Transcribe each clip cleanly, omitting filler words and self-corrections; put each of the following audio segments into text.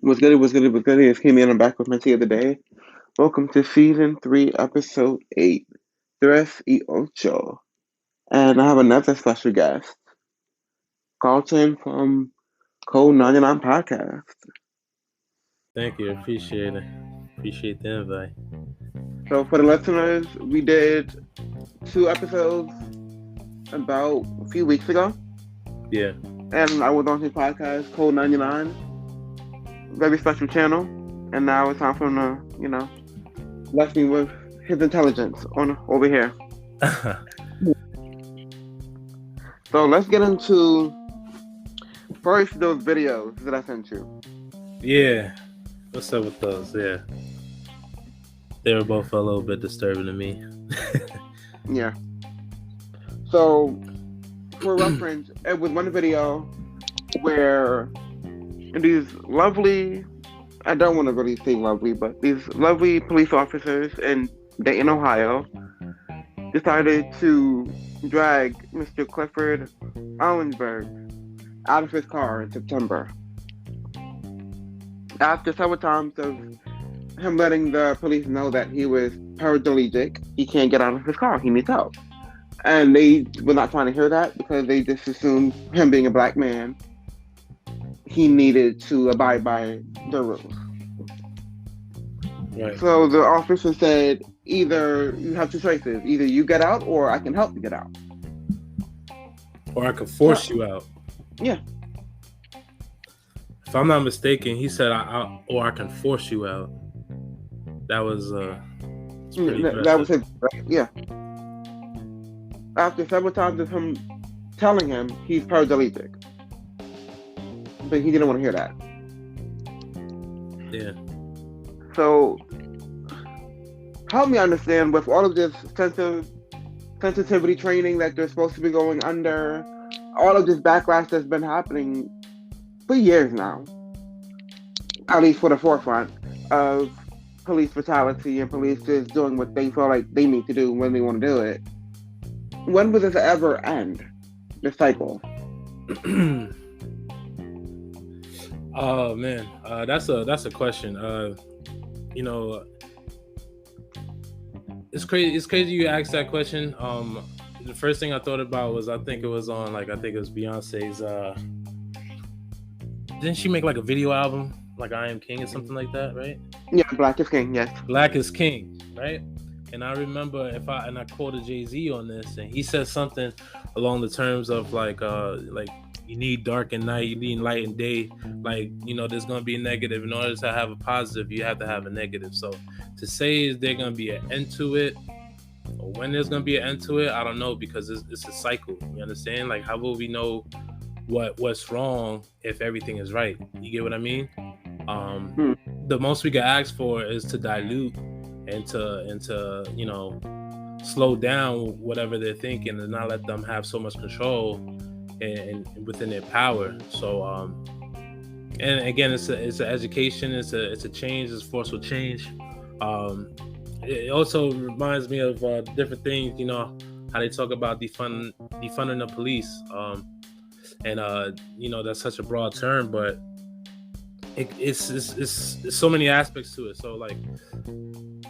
What's good? What's good? What's good? It's Kimmy, and I'm back with my tea of the day. Welcome to season 3, episode 8, Tres y Ocho. And I have another special guest, Carlton from Code 99 Podcast. Thank you. Appreciate it. Appreciate the invite. So, for the listeners, we did 2 episodes about a few weeks ago, Yeah. and I was on his podcast, Code 99, very special channel. And now it's time for him to, bless me with his intelligence on over here. So, let's get into first those videos that I sent you. Yeah. What's up with those? Yeah. They were both a little bit disturbing to me. Yeah. So, for reference, it was one video where these lovely, I don't want to really say lovely, but these lovely police officers in Dayton, Ohio, decided to drag Mr. Clifford Owensberg out of his car in September. After several times of him letting the police know that he was paraplegic, he can't get out of his car, he needs help. And they were not trying to hear that because they just assumed him being a black man, he needed to abide by the rules. Right. So the officer said, either you have two choices, either you get out or I can help you get out. Or I could force you out. Yeah. If I'm not mistaken, he said, or I can force you out. That was That was his, right? Yeah. After several times of him telling him he's paraplegic. But he didn't want to hear that. Yeah. So, help me understand, with all of this sensitivity training that they're supposed to be going under, all of this backlash that's been happening for years now, at least for the forefront of police brutality and police just doing what they feel like they need to do when they want to do it. When will this ever end, this cycle? Oh man, that's a question. It's crazy. It's crazy you asked that question. The first thing I thought about was I think it was Beyonce's. Didn't she make like a video album like I Am King or something like that, right? Yeah, Black is King. Yes. Black is King, right? And I remember I quoted Jay-Z on this, and he said something along the terms of like you need dark and night, you need light and day. Like, there's gonna be a negative. In order to have a positive, you have to have a negative. So to say is there gonna be an end to it, or when there's gonna be an end to it, I don't know, because it's a cycle. You understand? Like, how will we know what's wrong if everything is right? You get what I mean? The most we can ask for is to dilute and to slow down whatever they're thinking and not let them have so much control and within their power. So and again, it's an education, it's a change, it's forceful change. It also reminds me of different things, how they talk about defunding the police, and that's such a broad term, but it's so many aspects to it. So like,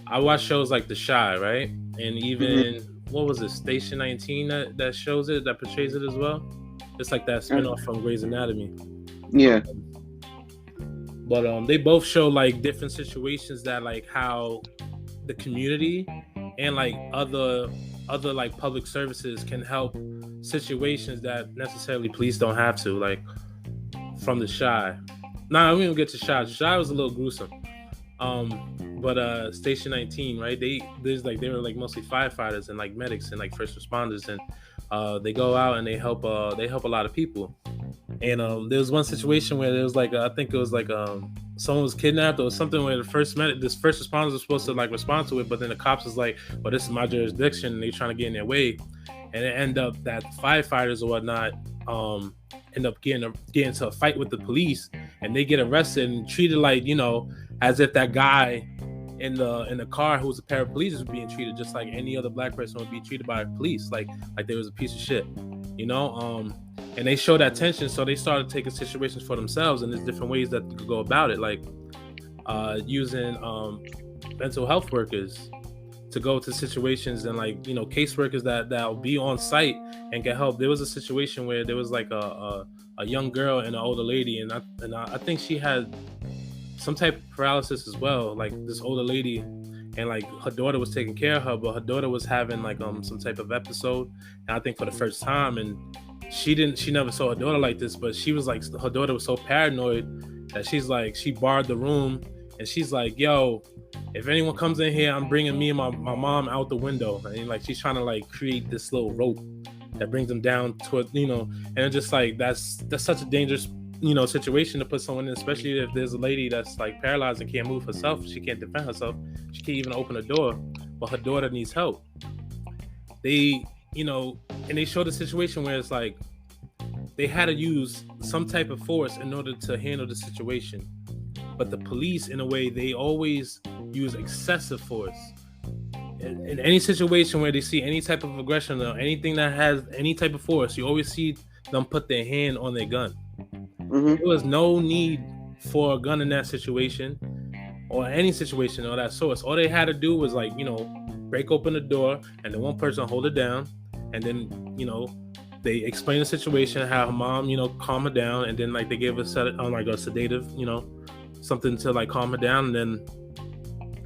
I watch shows like The Chi, right? And even what was it, Station 19 that shows it, that portrays it as well. It's like that spinoff from Grey's Anatomy. Yeah. But they both show like different situations that like how the community and like other like public services can help situations that necessarily police don't have to, like from The Chi. Nah, we don't get to Chi. Chi was a little gruesome. But Station 19, right? They were like mostly firefighters and like medics and like first responders, and they go out and they help a lot of people. And there was one situation where there was like I think it was like someone was kidnapped or something, where this first responders were supposed to like respond to it, but then the cops was like, well, this is my jurisdiction, and they trying to get in their way, and it ended up that firefighters or whatnot end up getting into a fight with the police, and they get arrested and treated like, as if that guy in the car who was a paraplegic was being treated just like any other black person would be treated by police, like there was a piece of shit. you know. And they show that tension, so they started taking situations for themselves, and there's different ways that you could go about it, like using mental health workers to go to situations, and like, you know, caseworkers that'll be on site and can help. There was a situation where there was like a young girl and an older lady, and I think she had some type of paralysis as well, like this older lady, and like her daughter was taking care of her, but her daughter was having like some type of episode, and I think for the first time, and she never saw her daughter like this, but she was like, her daughter was so paranoid that she's like, she barred the room, and she's like, yo, if anyone comes in here, I'm bringing me and my mom out the window. And like, she's trying to like create this little rope that brings them down toward, you know, and it's just like, that's such a dangerous, you know, situation to put someone in, especially if there's a lady that's like paralyzed and can't move herself. She can't defend herself. She can't even open a door, but her daughter needs help. They, you know, and they showed a situation where it's like, they had to use some type of force in order to handle the situation. But the police, in a way, they always use excessive force. In any situation where they see any type of aggression or anything that has any type of force, you always see them put their hand on their gun. Mm-hmm. There was no need for a gun in that situation or any situation or that source. All they had to do was, like, you know, break open the door, and then one person hold it down, and then, you know, they explain the situation, how her mom, you know, calm her down, and then like they gave her like a sedative, you know, something to like calm her down, and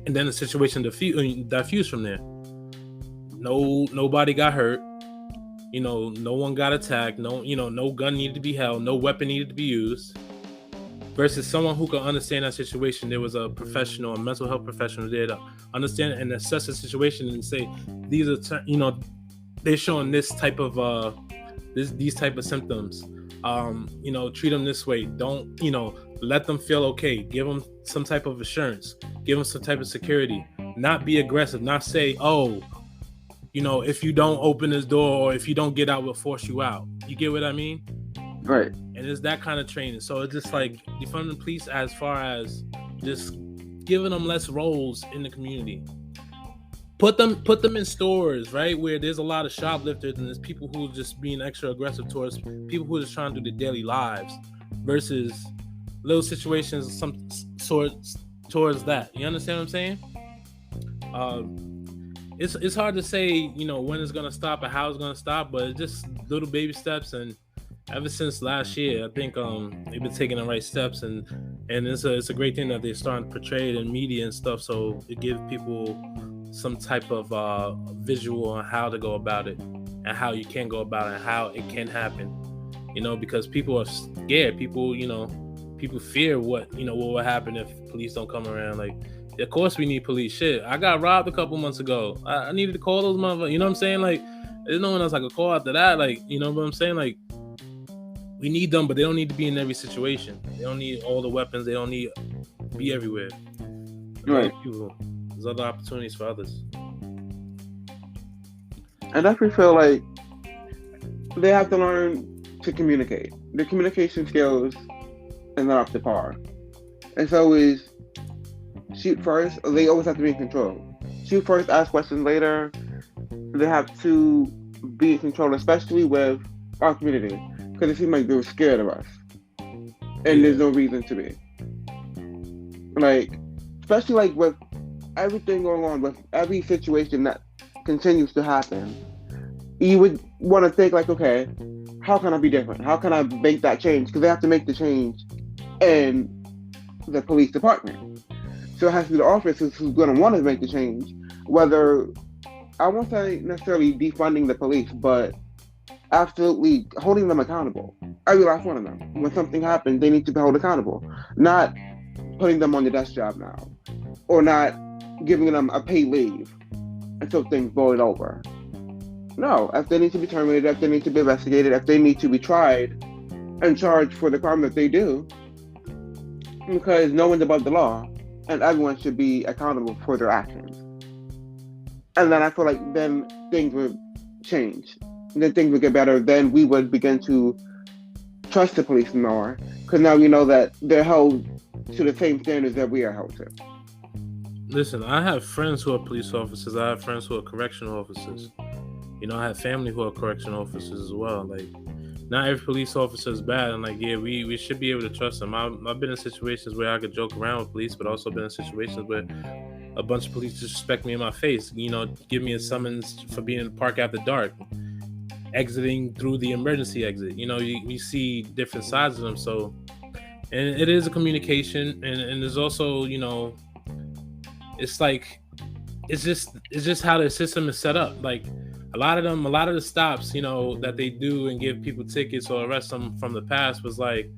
then the situation diffused from there. Nobody got hurt, you know, no one got attacked, no gun needed to be held, no weapon needed to be used. Versus someone who could understand that situation. There was a professional, a mental health professional there to understand and assess the situation and say, these are, you know, they're showing this type of these type of symptoms. You know, treat them this way. Don't, you know, let them feel okay. Give them some type of assurance. Give them some type of security. Not be aggressive. Not say, oh, you know, if you don't open this door or if you don't get out, we'll force you out. You get what I mean? Right. And it's that kind of training. So it's just like defunding the police as far as just giving them less roles in the community. Put them in stores, right, where there's a lot of shoplifters and there's people who are just being extra aggressive towards people who are just trying to do their daily lives, versus little situations, some sorts towards that. You understand what I'm saying? It's hard to say, you know, when it's gonna stop and how it's gonna stop, but it's just little baby steps. And ever since last year, I think they've been taking the right steps, and it's a great thing that they're starting to portray it in media and stuff, so it gives people some type of visual on how to go about it and how you can go about it and how it can happen, you know, because people are scared. People, you know, people fear what will happen if police don't come around. Like, of course we need police. Shit, I got robbed a couple months ago. I needed to call those motherfuckers. You know what I'm saying? Like, there's no one else I could call after that. Like, you know what I'm saying? Like, we need them, but they don't need to be in every situation. They don't need all the weapons. They don't need to be everywhere. Right. There's other opportunities for others. I definitely feel like they have to learn to communicate. Their communication skills are not up to par. It's always shoot first, or they always have to be in control. Shoot first, ask questions later. They have to be in control, especially with our community, because it seems like they're scared of us, and there's no reason to be. Like, especially like with everything going on, with every situation that continues to happen, you would want to think like, okay, how can I be different? How can I make that change? Because they have to make the change in the police department. So it has to be the officers who's going to want to make the change, whether, I won't say necessarily defunding the police, but absolutely holding them accountable. Every last one of them. When something happens, they need to be held accountable. Not putting them on the desk job now, or not giving them a paid leave until things boil over. No, if they need to be terminated, if they need to be investigated, if they need to be tried and charged for the crime that they do, because no one's above the law, and everyone should be accountable for their actions. And then I feel like then things would change. Then things would get better. Then we would begin to trust the police more, because now we know that they're held to the same standards that we are held to. Listen, I have friends who are police officers. I have friends who are correctional officers. I have family who are correction officers as well. Like, not every police officer is bad, and like, yeah, we should be able to trust them. I've been in situations where I could joke around with police, but also been in situations where a bunch of police disrespect me in my face. Give me a summons for being in the park after dark, exiting through the emergency exit. You see different sides of them. So, and it is a communication, and there's also, it's like, it's just how the system is set up. Like, a lot of the stops, that they do and give people tickets or arrest them from the past was like,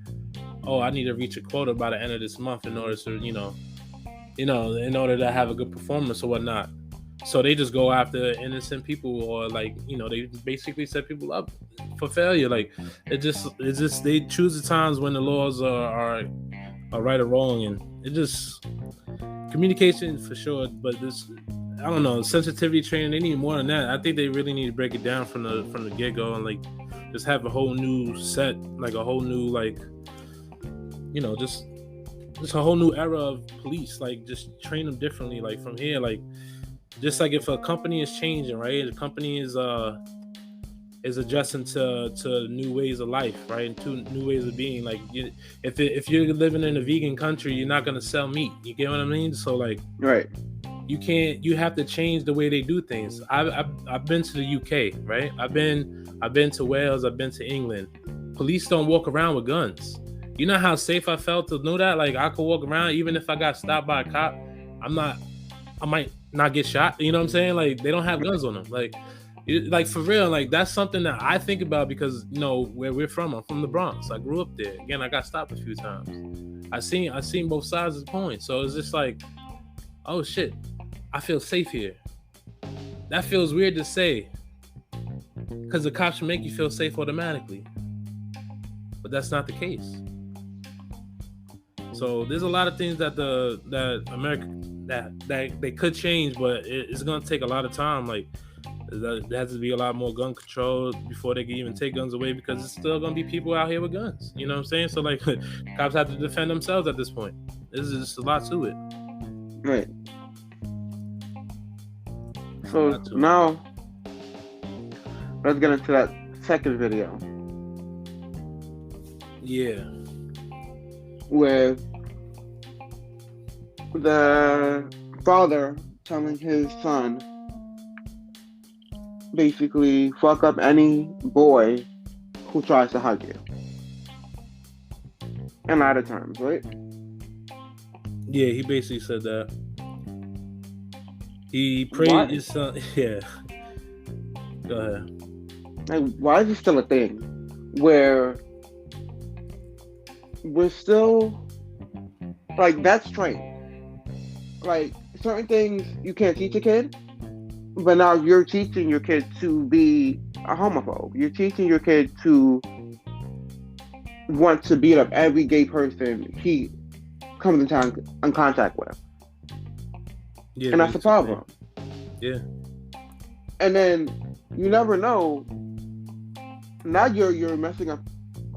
oh, I need to reach a quota by the end of this month in order to, in order to have a good performance or whatnot. So they just go after innocent people, or like, they basically set people up for failure. Like, it's just they choose the times when the laws are right or wrong, and it just communication for sure. But this, I don't know, sensitivity training, they need more than that. I think they really need to break it down from the get go, and like just have a whole new set, like a whole new, like, just a whole new era of police. Like, just train them differently. Like, from here, like, just like if a company is changing, right? The company is adjusting to new ways of life, right? And to new ways of being. Like, if you're living in a vegan country, you're not gonna sell meat. You get what I mean? So like, right. You have to change the way they do things. I've been to the UK, right? I've been to Wales. I've been to England. Police don't walk around with guns. You know how safe I felt to know that? Like, I could walk around even if I got stopped by a cop. I might not get shot. You know what I'm saying? Like, they don't have guns on them. Like for real. Like, that's something that I think about because where we're from. I'm from the Bronx. I grew up there. Again, I got stopped a few times. I seen both sides of the coin. So it's just like, oh shit, I feel safe here. That feels weird to say because the cops should make you feel safe automatically, but that's not the case. So there's a lot of things that America that they could change, but it's gonna take a lot of time. Like, there has to be a lot more gun control before they can even take guns away, because it's still gonna be people out here with guns. You know what I'm saying? So like, cops have to defend themselves at this point. There's just a lot to it. Right. So now, let's get into that second video. Yeah. With the father telling his son, basically, fuck up any boy who tries to hug you. In other terms, right? Yeah, he basically said that. He prayed his son. Yeah. Go ahead. Like, why is it still a thing where we're still, like, that's trained. Like, certain things you can't teach a kid, but now you're teaching your kid to be a homophobe. You're teaching your kid to want to beat up every gay person he comes in contact with. Yeah, and that's the problem. Yeah. And then you never know. Now you're messing up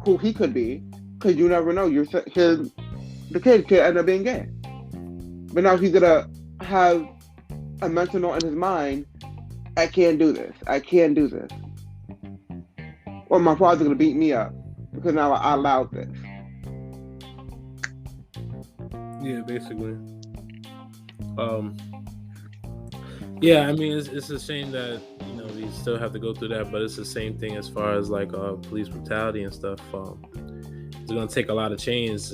who he could be, because you never know. The kid could end up being gay. But now he's gonna have a mental note in his mind: I can't do this. I can't do this. Or my father's gonna beat me up because now I allowed this. Yeah, basically. Yeah, I mean, it's a shame that we still have to go through that, but it's the same thing as far as like police brutality and stuff. It's gonna take a lot of change.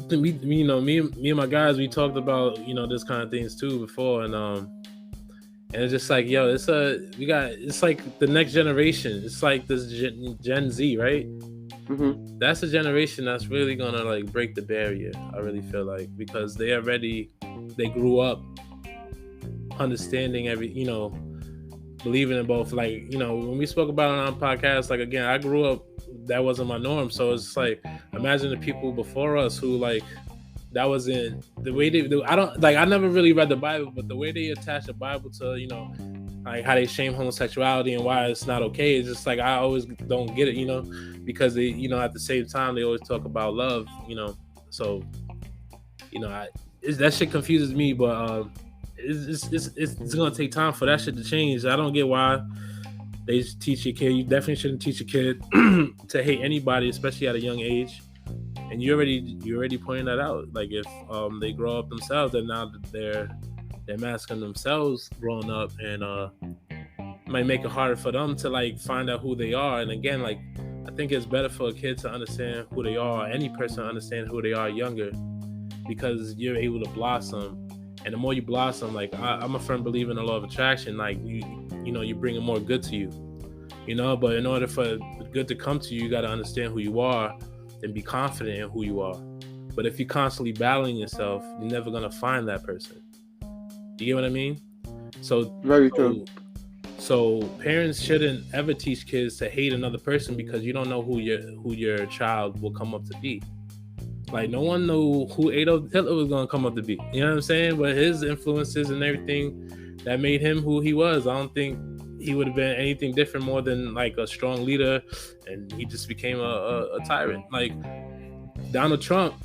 Me and my guys, we talked about this kind of things too before, and it's just like, yo, it's like the next generation. It's like this Gen Z, right? Mm-hmm. That's a generation that's really gonna like break the barrier. I really feel like, because they grew up understanding believing in both. Like, when we spoke about it on our podcast, like, again, I grew up, that wasn't my norm. So it's like, imagine the people before us who, like, that wasn't the way they do. I never really read the Bible, but the way they attach the Bible to, like how they shame homosexuality and why it's not okay. It's just like, I always don't get it, because they, at the same time, they always talk about love, so, that shit confuses me, but it's gonna take time for that shit to change. I don't get why they teach your kid. You definitely shouldn't teach a kid to hate anybody, especially at a young age. And you already pointed that out. Like if they grow up themselves, and now that they're masking themselves growing up, and might make it harder for them to like find out who they are. And again, like I think it's better for a kid to understand who they are, any person to understand who they are younger, because you're able to blossom. And the more you blossom, like I'm a firm believer in the law of attraction. Like you're bringing more good to you, But in order for good to come to you, you got to understand who you are and be confident in who you are. But if you're constantly battling yourself, you're never gonna find that person. You get what I mean? So very true. So parents shouldn't ever teach kids to hate another person, because you don't know who your child will come up to be. Like no one knew who Adolf Hitler was gonna come up to be. You know what I'm saying? But his influences and everything that made him who he was, I don't think he would have been anything different more than like a strong leader, and he just became a tyrant. Like Donald Trump,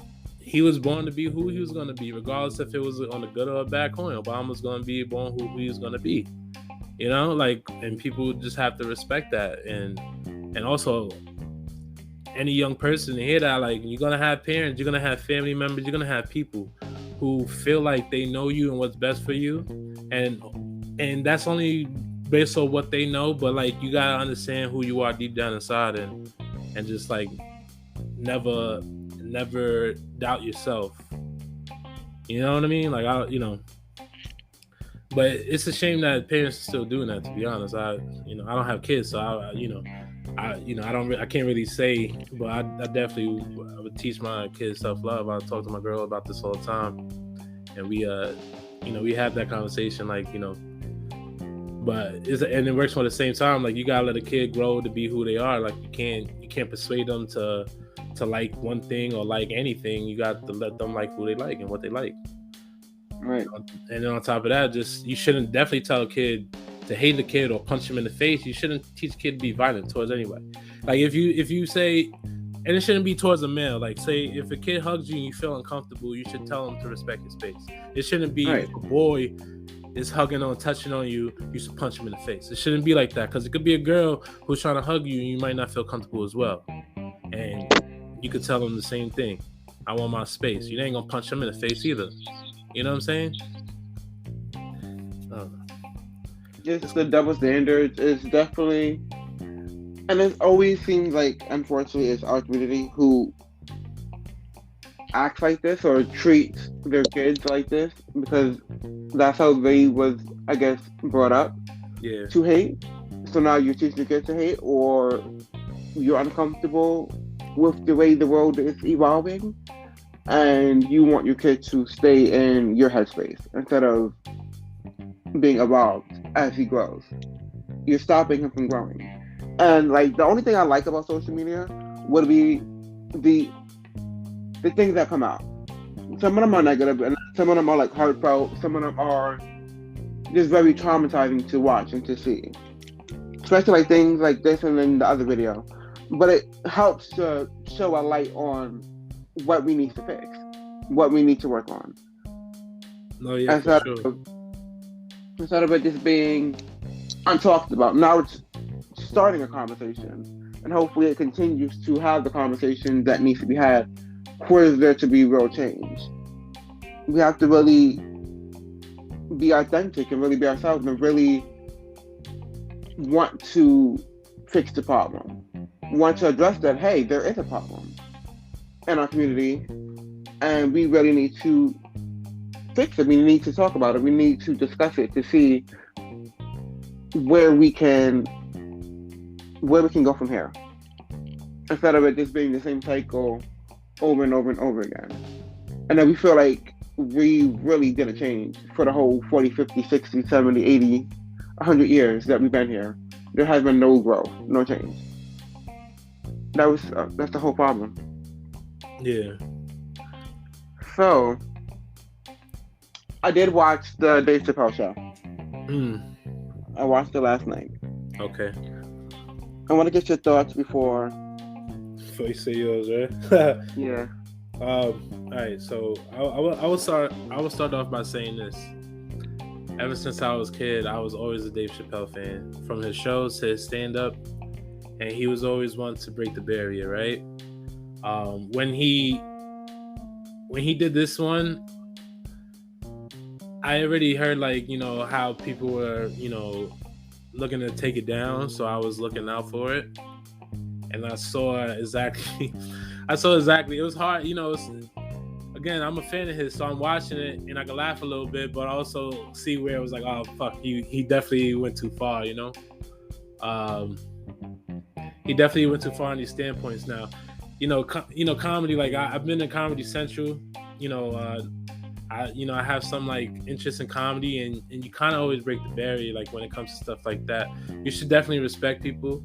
he was born to be who he was gonna be, regardless if it was on a good or a bad coin. Obama was gonna be born who he was gonna be. And people just have to respect that. And also any young person to hear that, like you're gonna have parents, you're gonna have family members, you're gonna have people who feel like they know you and what's best for you, and that's only based on what they know. But like you gotta understand who you are deep down inside, and just like never doubt yourself. You know what I mean? Like but it's a shame that parents are still doing that, to be honest. I don't have kids, so I can't really say, but I definitely would teach my kids self-love. I talk to my girl about this all the time, and we have that conversation, like, but it works for the same time. Like you gotta let a kid grow to be who they are. Like you can't persuade them to like one thing or like anything. You got to let them like who they like and what they like. Right. And then on top of that, you shouldn't definitely tell a kid to hate the kid or punch him in the face. You shouldn't teach a kid to be violent towards anybody. Like if you say, and it shouldn't be towards a male. Like say if a kid hugs you and you feel uncomfortable, you should tell him to respect his space. It shouldn't be if a boy is touching on you, you should punch him in the face. It shouldn't be like that, because it could be a girl who's trying to hug you and you might not feel comfortable as well. And you could tell them the same thing. I want my space. You ain't gonna punch him in the face either. You know what I'm saying? Just the double standards is definitely, and it always seems like, unfortunately, it's our community who acts like this or treats their kids like this, because that's how they was, I guess, brought up to hate. So now you're teaching your kids to hate, or you're uncomfortable with the way the world is evolving, and you want your kid to stay in your headspace instead of being evolved as he grows. You're stopping him from growing. And like the only thing I like about social media would be the things that come out. Some of them are negative, and some of them are like heartfelt. Some of them are just very traumatizing to watch and to see. Especially like things like this and then the other video. But it helps to show a light on what we need to fix, what we need to work on. No, yeah, for sure. Instead of it just being untalked about. Now it's starting a conversation, and hopefully it continues to have the conversation that needs to be had for there to be real change. We have to really be authentic and really be ourselves and really want to fix the problem. Want to address that, hey, there is a problem in our community, and we really need to fix it. We need to talk about it. We need to discuss it to see where we can go from here, instead of it just being the same cycle over and over and over again. And then we feel like we really did a change for the whole 40, 50, 60, 70, 80, 100 years that we've been here. There has been no growth, no change. That's the whole problem. Yeah. So, I did watch the Dave Chapelle show. I watched it last night. Okay. I want to get your thoughts before you say yours, right? Yeah. All right. So I will start off by saying this. ever since I was a kid, I was always a Dave Chappelle fan. From his shows to his stand-up, and he was always one to break the barrier, right? When he did this one, I already heard like, you know, how people were, you know, looking to take it down, so I was looking out for it, and I saw exactly. It was hard, you know. Again, I'm a fan of his, so I'm watching it and I can laugh a little bit, but also see where it was like, oh fuck, he definitely went too far, you know. He definitely went too far on these standpoints. Now, you know, comedy. Like I've been to Comedy Central. You know, I have some like interest in comedy, and you kind of always break the barrier. Like when it comes to stuff like that, you should definitely respect people.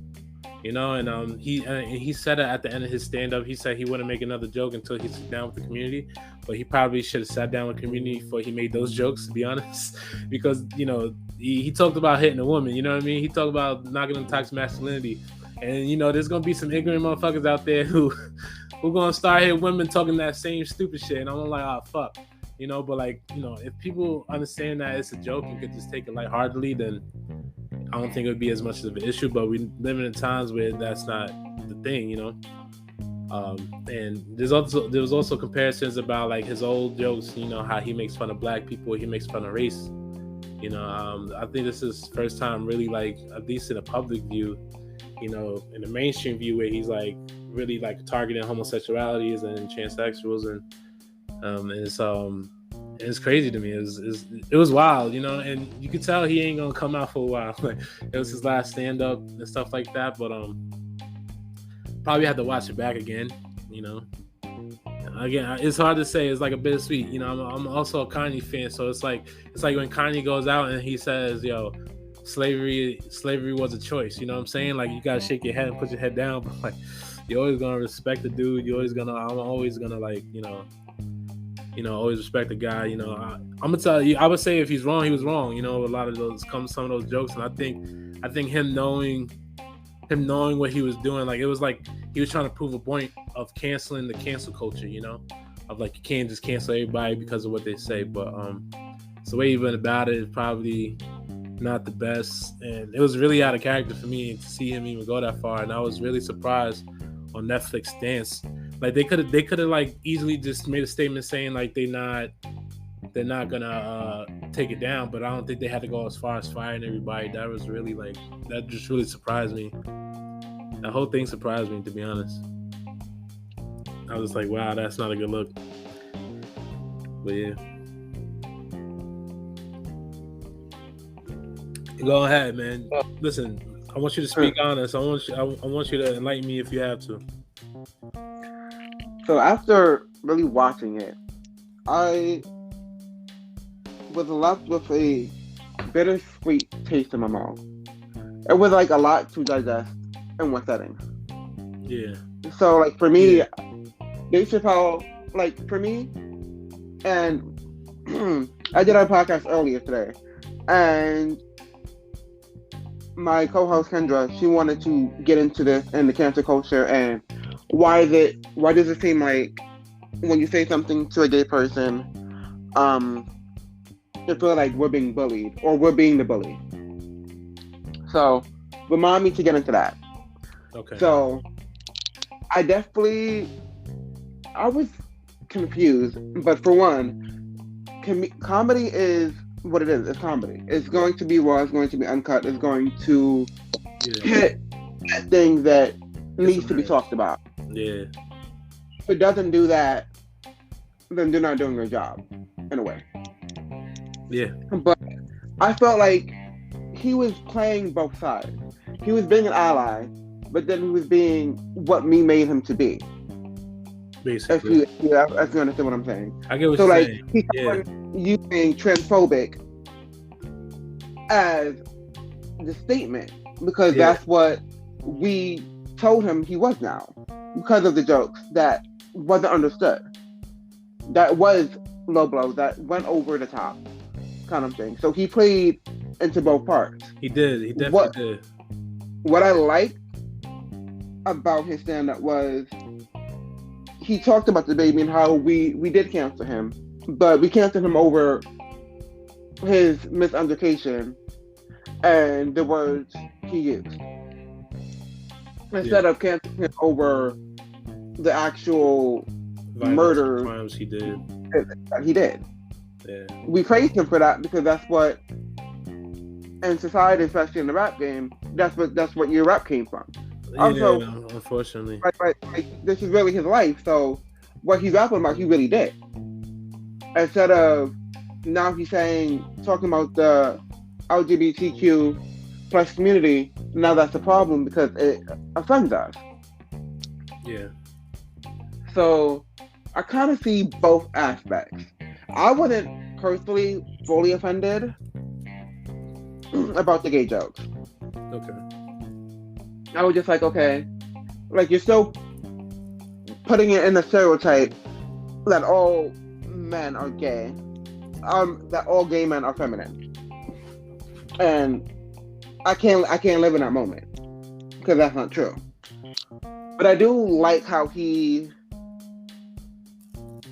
You know, and he said it at the end of his stand-up. He said he wouldn't make another joke until he sat down with the community, but he probably should have sat down with the community before he made those jokes, to be honest, because, you know, he talked about hitting a woman, you know what I mean? He talked about knocking on toxic masculinity, and, you know, there's gonna be some ignorant motherfuckers out there who gonna start hitting women talking that same stupid shit, and I'm like, oh fuck, you know. But like, you know, if people understand that it's a joke and could just take it lightheartedly, then I don't think it would be as much of an issue. But we live in times where that's not the thing, you know. And there was also comparisons about like his old jokes, you know, how he makes fun of black people, he makes fun of race. You know, I think this is first time really, like, at least in a public view, you know, in the mainstream view, where he's like really like targeting homosexualities and transsexuals, and it's crazy to me. It was wild, you know, and you could tell he ain't gonna come out for a while. Like, it was his last stand up and stuff like that. But probably have to watch it back again, you know. Again, it's hard to say. It's like a bittersweet, you know. I'm also a Kanye fan, so it's like when Kanye goes out and he says, "Yo, slavery was a choice." You know what I'm saying? Like, you gotta shake your head and put your head down, but like, you're always gonna respect the dude. I'm always gonna like, you know, always respect the guy. You know, I'm gonna tell you, I would say if he's wrong, he was wrong. You know, a lot of some of those jokes, and I think him knowing what he was doing, like, it was like he was trying to prove a point of canceling the cancel culture, you know, of like, you can't just cancel everybody because of what they say. But so the way he went about it is probably not the best, and it was really out of character for me to see him even go that far. And I was really surprised on Netflix stance. Like, they could have like easily just made a statement saying like they're not gonna take it down, but I don't think they had to go as far as firing everybody. That was really like, that just really surprised me. The whole thing surprised me, to be honest. I was like, wow, that's not a good look. But yeah, go ahead, man. Listen, I want you to speak honest. I want you to enlighten me if you have to. So after really watching it, I was left with a bittersweet taste in my mouth. It was like a lot to digest in one setting. Yeah. So like for me, Dave Chappelle, like for me, and I did our podcast earlier today, and my co-host Kendra, she wanted to get into this and the cancel culture, and why does it seem like when you say something to a gay person, it feels like we're being bullied or we're being the bully. So remind me to get into that. Okay. So I was confused, but for one, comedy is what it is. It's comedy. It's going to be raw. It's going to be uncut. It's going to hit that thing that needs to be talked about. Yeah. If it doesn't do that, then they're not doing their job, in a way. Yeah. But I felt like he was playing both sides. He was being an ally, but then he was being what me made him to be. Basically. If you understand what I'm saying. I get what you're saying. He's using transphobic as the statement, because that's what we told him he was now, because of the jokes that wasn't understood, that was low blows, that went over the top, kind of thing. So he played into both parts. He did. He definitely did. What I liked about his stand-up was he talked about the baby and how we did cancel him, but we canceled him over his misunderstanding and the words he used Yeah. instead of canceling him over the actual Violence, murder crimes he did. that he did. Yeah. We praise him for that because that's what in society, especially in the rap game, that's what your rap came from. Also, Yeah, unfortunately. like, this is really his life, so what he's rapping about, he really did. Instead of now he's talking about the LGBTQ plus community, now that's a problem because it offends us. Yeah. So I kind of see both aspects. I wasn't personally fully offended about the gay jokes. Okay. I was just like, okay, like you're still putting it in the stereotype that all men are gay, that all gay men are feminine, and I can't live in that moment because that's not true. But I do like how he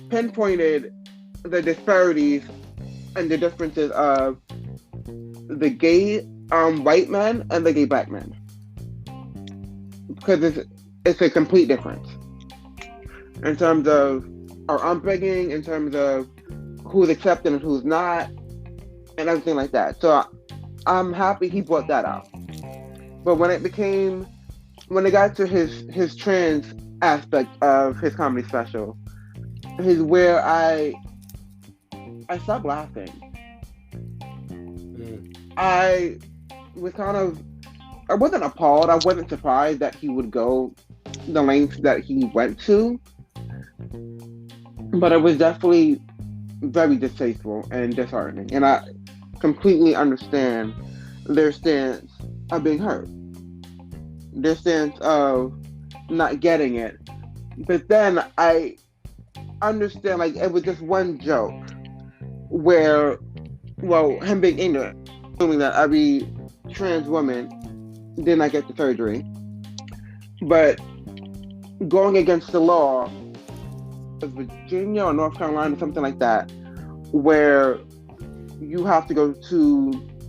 pinpointed the disparities and the differences of the gay white man and the gay black man because it's a complete difference in terms of our upbringing, in terms of who's accepted and who's not, and everything like that. So I'm happy he brought that out. But when it got to his trans aspect of his comedy special, is where I stopped laughing. I was I wasn't appalled. I wasn't surprised that he would go the lengths that he went to, but it was definitely very distasteful and disheartening. And I completely understand their stance of being hurt, their stance of not getting it. But then I understand, like, it was just one joke where, well, him being ignorant, assuming that every trans woman did not get the surgery, but going against the law of Virginia or North Carolina, something like that, where you have to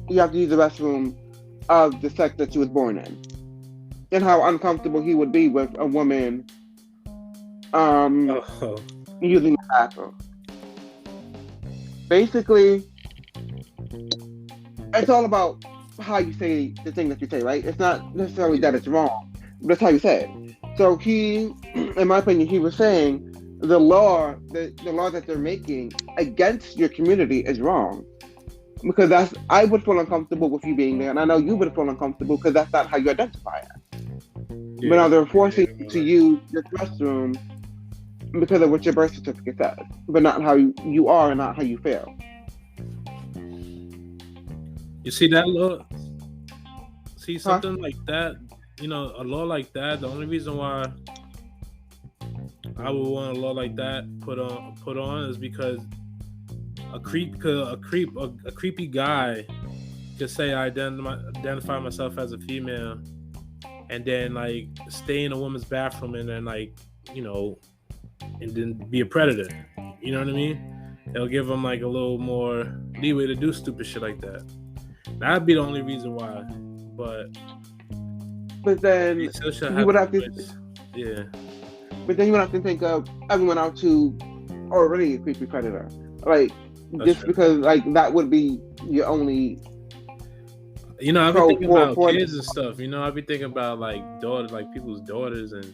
you have to use the restroom of the sex that you was born in, and how uncomfortable he would be with a woman using the bathroom. Basically, it's all about how you say the thing that you say, right? It's not necessarily that it's wrong, but that's how you say it. So he, in my opinion, he was saying the law that they're making against your community is wrong. Because I would feel uncomfortable with you being there, and I know you would feel uncomfortable because that's not how you identify as. Yeah. But now they're forcing you to use this restroom because of what your birth certificate says, but not how you are and not how you feel. You see that law? See something like that? You know, a law like that. The only reason why I would want a law like that put on is because a creepy guy could say I identify myself as a female, and then like stay in a woman's bathroom and then like and then be a predator. You know what I mean? They'll give them like a little more leeway to do stupid shit like that. That'd be the only reason why. But then you would have to, yeah. But then you would have to think of everyone else who already a creepy predator, like That's just true. Because like that would be your only. I've been thinking about kids and stuff. I've been thinking about like daughters, like people's daughters, and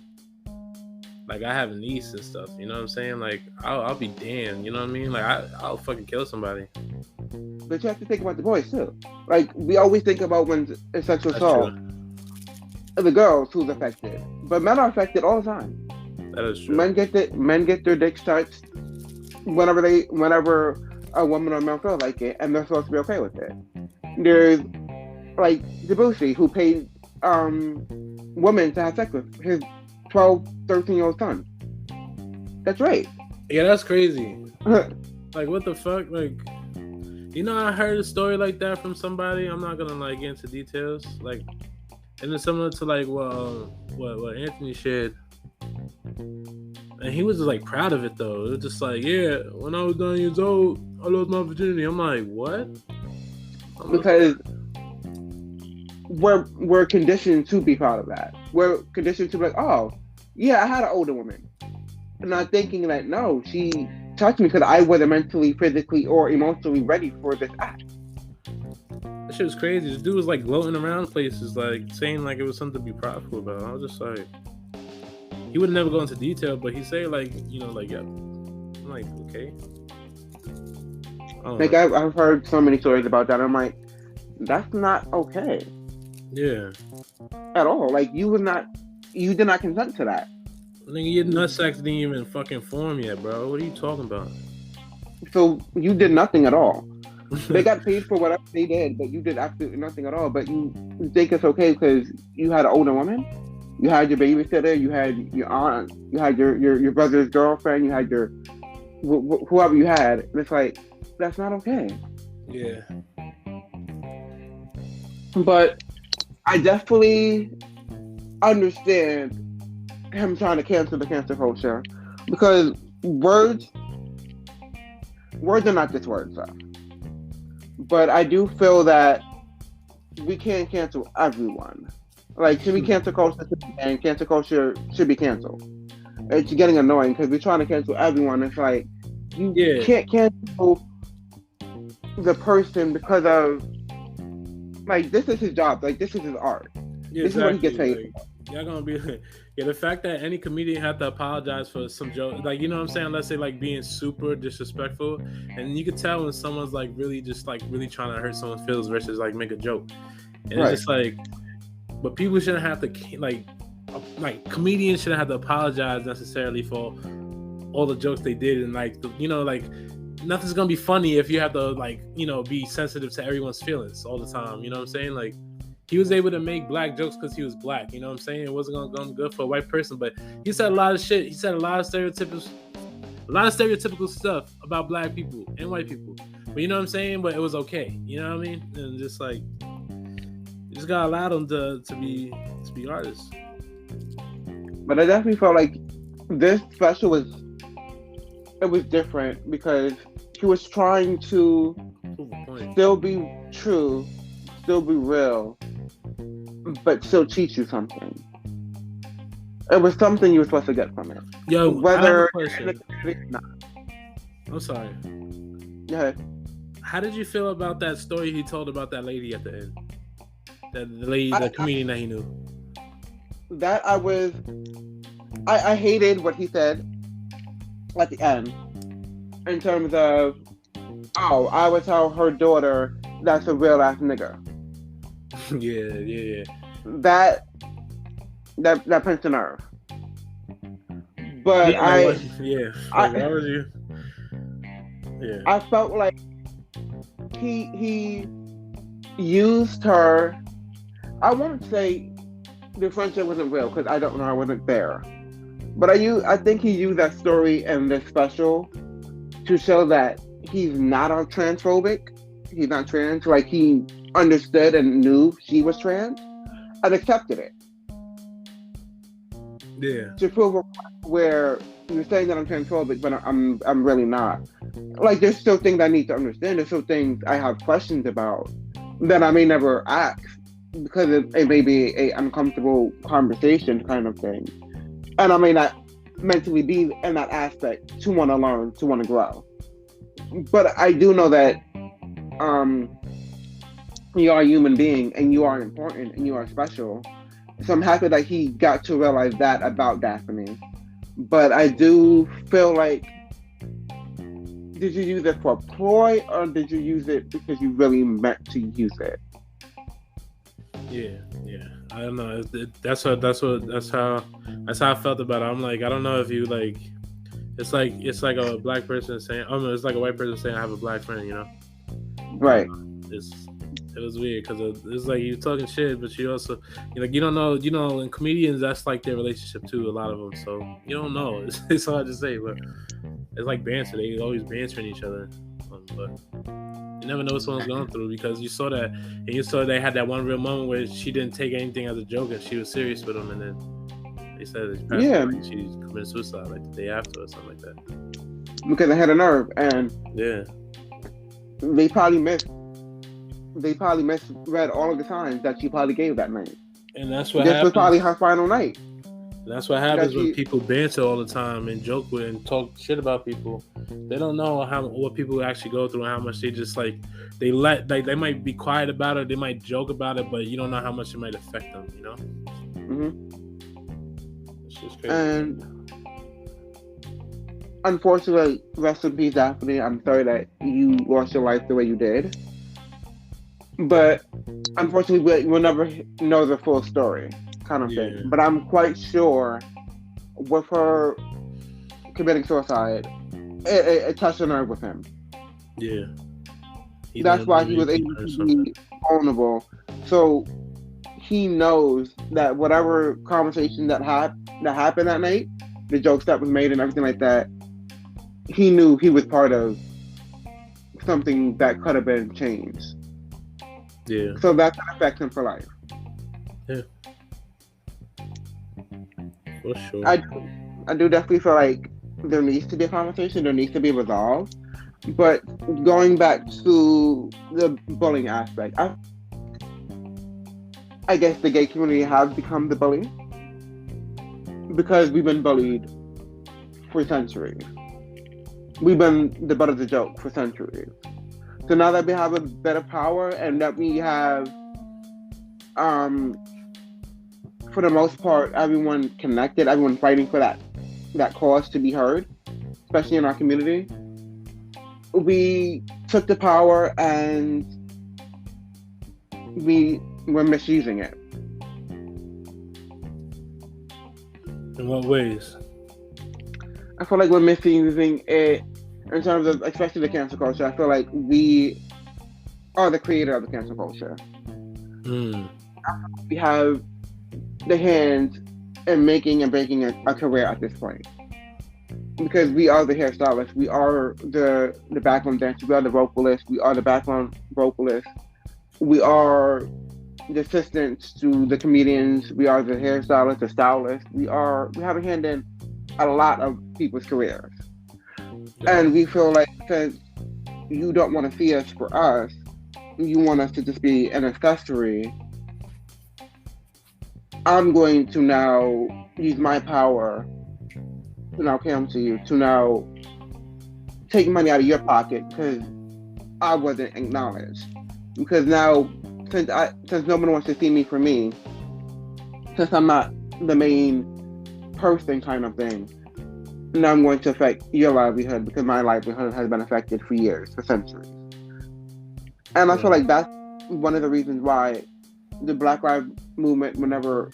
like I have a niece and stuff. You know what I'm saying? Like I'll be damned. You know what I mean? Like I'll fucking kill somebody. But you have to think about the boys too. Like we always think about when it's sexual assault, the girls who's affected, but men are affected all the time. That is true. Men get their dicks touched whenever a woman or man feel like it, and they're supposed to be okay with it. There's like Debussy, who paid women to have sex with his 12, 13-year-old son. That's rape. Yeah, that's crazy. Like, what the fuck? Like, I heard a story like that from somebody. I'm not gonna like get into details. Like, and it's similar to like what Anthony shared. And he was just like proud of it though. It was just like, yeah, when I was 9 years old, I lost my virginity. I'm like, what? Because we're conditioned to be proud of that. We're conditioned to be like, oh, yeah, I had an older woman. And not thinking that, no, she touched me because I wasn't mentally, physically, or emotionally ready for this act. That shit was crazy. This dude was like gloating around places, like saying like it was something to be proudful about. I was just like, he would never go into detail, but he say like, like, yeah. I'm like, okay. Like I've heard so many stories about that. I'm like, that's not okay. Yeah. At all. Like you did not consent to that. Nigga, your nutsack didn't even fucking form yet, bro. What are you talking about? So you did nothing at all. They got paid for whatever they did, but you did absolutely nothing at all. But you think it's okay because you had an older woman? You had your babysitter, you had your aunt, you had your brother's girlfriend, you had your whoever you had. And it's like, that's not okay. Yeah. But I definitely understand him trying to cancel the cancel culture because words are not just words, though. But I do feel that we can't cancel everyone. Like, should be cancel culture, and cancel culture should be canceled. It's getting annoying because we're trying to cancel everyone. It's like you can't cancel the person because of like this is his job. Like this is his art. Yeah, this is what he gets paid. Like, y'all gonna be the fact that any comedian have to apologize for some joke, like, you know what I'm saying, unless they like being super disrespectful, and you can tell when someone's like really just like really trying to hurt someone's feelings versus like make a joke, and it's just like, but people shouldn't have to like comedians shouldn't have to apologize necessarily for all the jokes they did, and like like nothing's gonna be funny if you have to like be sensitive to everyone's feelings all the time. You know what I'm saying? Like, he was able to make black jokes because he was black. You know what I'm saying? It wasn't gonna go good for a white person, but he said a lot of shit. He said a lot of stereotypical stuff about black people and white people. But you know what I'm saying? But it was okay. You know what I mean? And just like, you just gotta allow them to be artists. But I definitely felt like this special was different because he was trying to still be true, still be real, but still teach you something. It was something you were supposed to get from it. Yo, whether I'm sorry. Yeah. How did you feel about that story he told about that lady at the end? The lady, the comedian that he knew. That I hated what he said at the end, in terms of, oh, I would tell her daughter that's a real ass nigga. Yeah. That pinched the nerve. But why would you? Yeah. I felt like he used her. I won't say the friendship wasn't real because I don't know, I wasn't there. But I think he used that story and this special to show that he's not transphobic. He's not trans. Like, he understood and knew she was trans and accepted it. Yeah. To prove where you're saying that I'm transphobic, but I'm really not. Like, there's still things I need to understand. There's still things I have questions about that I may never ask because it may be a uncomfortable conversation kind of thing. And I may not mentally be in that aspect to want to learn, to want to grow. But I do know that you are a human being and you are important and you are special. So I'm happy that he got to realize that about Daphne. But I do feel like, did you use it for ploy or did you use it because you really meant to use it? Yeah. I don't know. That's how I felt about it. I'm like, I don't know if you like. It's like a black person saying, it's like a white person saying I have a black friend. Right. It was weird because it's like you talking shit, but you also you don't know. And comedians, that's like their relationship too. A lot of them, so you don't know. It's hard to say, but it's like banter. They always bantering each other, but you never know what someone's going through because you saw that, and you saw they had that one real moment where she didn't take anything as a joke and she was serious with him, and then They said she passed Yeah, away, like she committed suicide like the day after or something like that. because I had a nerve, and Yeah. they probably misread all of the signs that she probably gave that night. And that's what This happens. was probably her final night. That's what happens That when she- people banter all the time and joke with and talk shit about people. They don't know what people actually go through and how much they just like they might be quiet about it, they might joke about it, but you don't know how much it might affect them, you know? Mm-hmm. It's just crazy. And unfortunately, rest in peace, Daphne. I'm sorry that you lost your life the way you did. But unfortunately, we'll never know the full story, kind of thing. But I'm quite sure with her committing suicide, it touched a nerve with him. Yeah. That's why he was able to be vulnerable. So he knows that whatever conversation that happened that night, the jokes that was made and everything like that, he knew he was part of something that could have been changed. Yeah. So that can affect him for life. Yeah. For sure. I do definitely feel like there needs to be a conversation, there needs to be a resolve. But going back to the bullying aspect, I guess the gay community has become the bully because we've been bullied for centuries. We've been the butt of the joke for centuries. So now that we have a bit of power and that we have, for the most part, everyone connected, everyone fighting for that cause to be heard, especially in our community, we took the power and we were misusing it. In what ways? I feel like we're misusing it in terms of, especially the cancel culture. I feel like we are the creator of the cancel culture. We have the hands in making and breaking a career at this point. Because we are the hairstylists, we are the background dancers, we are the vocalists, we are the background vocalists, we are the assistants to the comedians, we are the hairstylists, the stylists, we have a hand in a lot of people's careers. And we feel like since you don't want to see us for us, you want us to just be an accessory, I'm going to now use my power to now come to you, to now take money out of your pocket because I wasn't acknowledged. Because now, since nobody wants to see me for me, since I'm not the main person kind of thing, now I'm going to affect your livelihood because my livelihood has been affected for years, for centuries. And I feel like that's one of the reasons why the Black Lives Movement will never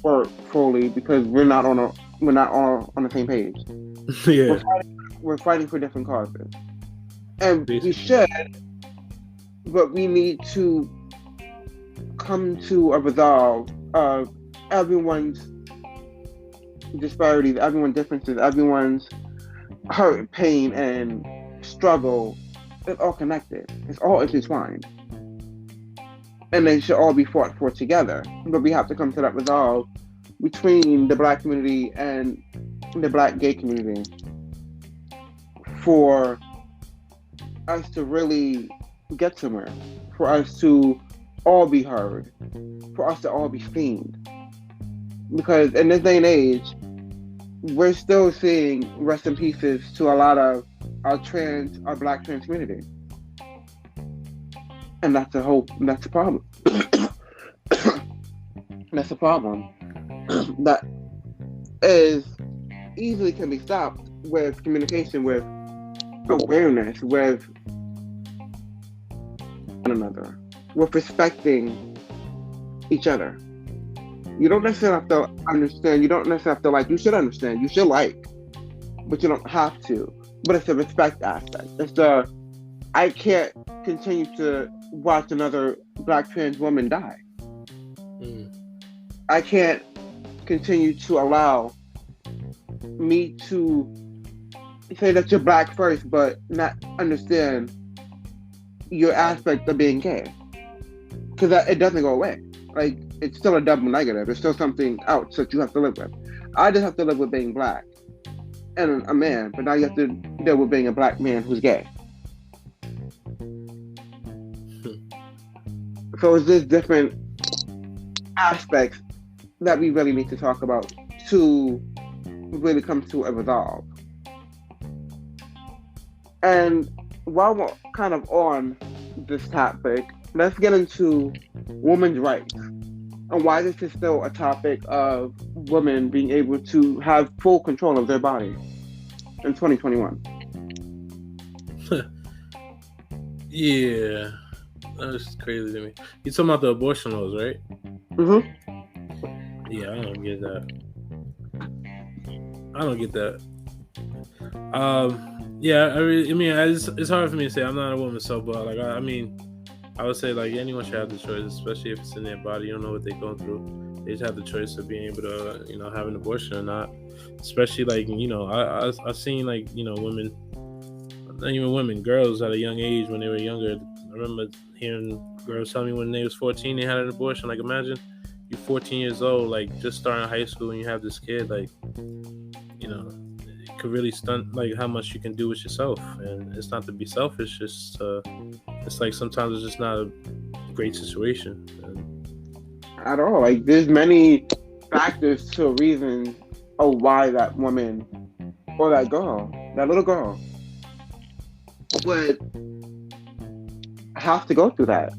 work fully, because we're not all on the same page. Yeah. We're fighting for different causes. And we should, but we need to come to a resolve of everyone's disparities, everyone's differences, everyone's hurt, pain, and struggle. It's all connected. It's all intertwined. And they should all be fought for together. But we have to come to that resolve between the Black community and the Black gay community for us to really get somewhere, for us to all be heard, for us to all be seen. Because in this day and age, we're still seeing rest in pieces to a lot of our Black trans community. And that's a problem. That's a problem that is easily can be stopped with communication, with awareness, with one another, with respecting each other. You don't necessarily have to understand, you don't necessarily have to like, you should understand, you should like, but you don't have to. But it's a respect aspect. It's I can't continue to watch another Black trans woman die. I can't continue to allow me to say that you're Black first, but not understand your aspect of being gay. Because it doesn't go away. Like, it's still a double negative. It's still something else that you have to live with. I just have to live with being black and a man, but now you have to deal with being a black man who's gay. So it's just different aspects that we really need to talk about to really come to a resolve. And while we're kind of on this topic, let's get into women's rights and why this is still a topic of women being able to have full control of their body in 2021. Yeah, that's crazy to me. You talking about the abortion laws, right? Mm-hmm. Yeah, I don't get that. Yeah, it's hard for me to say. I'm not a woman, so, but like, I would say like anyone should have the choice, especially if it's in their body. You don't know what they're going through. They just have the choice of being able to, have an abortion or not. Especially like, I've seen like, women, not even women, girls at a young age when they were younger. I remember hearing girls tell me when they was 14 they had an abortion. Like, imagine you're 14 years old, like just starting high school, and you have this kid, like, it could really stunt like how much you can do with yourself. And it's not to be selfish, it's like sometimes it's just not a great situation. At all. Like, there's many factors to a reason of why that woman or that girl, that little girl, would have to go through that.